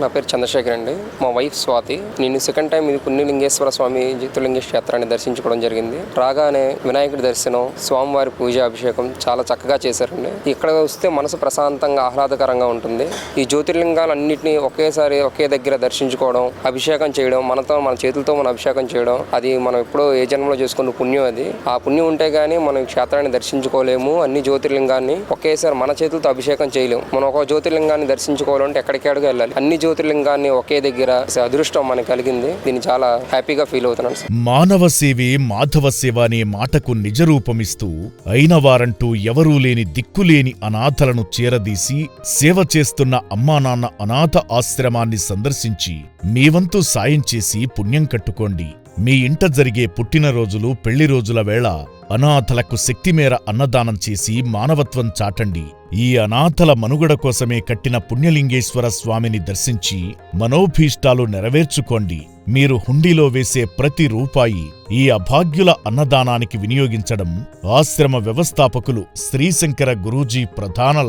నా పేరు చంద్రశేఖర్ అండి. మా వైఫ్ స్వాతి. నేను సెకండ్ టైం ఇది పుణ్యలింగేశ్వర స్వామి జ్యోతిర్లింగ క్షేత్రాన్ని దర్శించుకోవడం జరిగింది. రాగానే వినాయకుడి దర్శనం, స్వామివారి పూజ, అభిషేకం చాలా చక్కగా చేశారండి. ఇక్కడ వస్తే మనసు ప్రశాంతంగా ఆహ్లాదకరంగా ఉంటుంది. ఈ జ్యోతిర్లింగాలన్నింటినీ ఒకేసారి ఒకే దగ్గర దర్శించుకోవడం, అభిషేకం చేయడం, మన చేతులతో మన అభిషేకం చేయడం, అది మనం ఎప్పుడో ఏ జన్మలో చేసుకున్న పుణ్యం. అది ఆ పుణ్యం ఉంటే గానీ మనం ఈ క్షేత్రాన్ని దర్శించుకోలేము. అన్ని జ్యోతిర్లింగాన్ని ఒకేసారి మన చేతులతో అభిషేకం చేయలేము. మనం ఒక జ్యోతిర్లింగాన్ని దర్శించుకోవాలంటే ఎక్కడికి వెళ్ళాలి. అన్ని జ్యోతిర్లింగాన్ని ఒకే దగ్గర అదృష్టం మనకు కలిగింది. దీన్ని చాలా హ్యాపీగా ఫీల్ అవుతున్నాను. మానవ సేవే మాధవ సేవ అనే మాటకు నిజరూపమిస్తూ అయినవారంటూ ఎవరూ లేని దిక్కులేని అనాథలను చేరదీసి సేవ చేస్తున్న అమ్మానాన్న అనాథ ఆశ్రమాన్ని సందర్శించి మీ వంతు సాయం చేసి పుణ్యం కట్టుకోండి. మీ ఇంట జరిగే పుట్టినరోజులు, పెళ్లి రోజుల వేళ అనాథలకు శక్తిమేర అన్నదానం చేసి మానవత్వం చాటండి. ఈ అనాథల మనుగడ కోసమే కట్టిన పుణ్యలింగేశ్వర స్వామిని దర్శించి మనోభీష్టాలు నెరవేర్చుకోండి. మీరు హుండీలో వేసే ప్రతి రూపాయి ఈ అభాగ్యుల అన్నదానానికి వినియోగించడం ఆశ్రమ వ్యవస్థాపకులు శ్రీశంకర గురూజీ ప్రధాన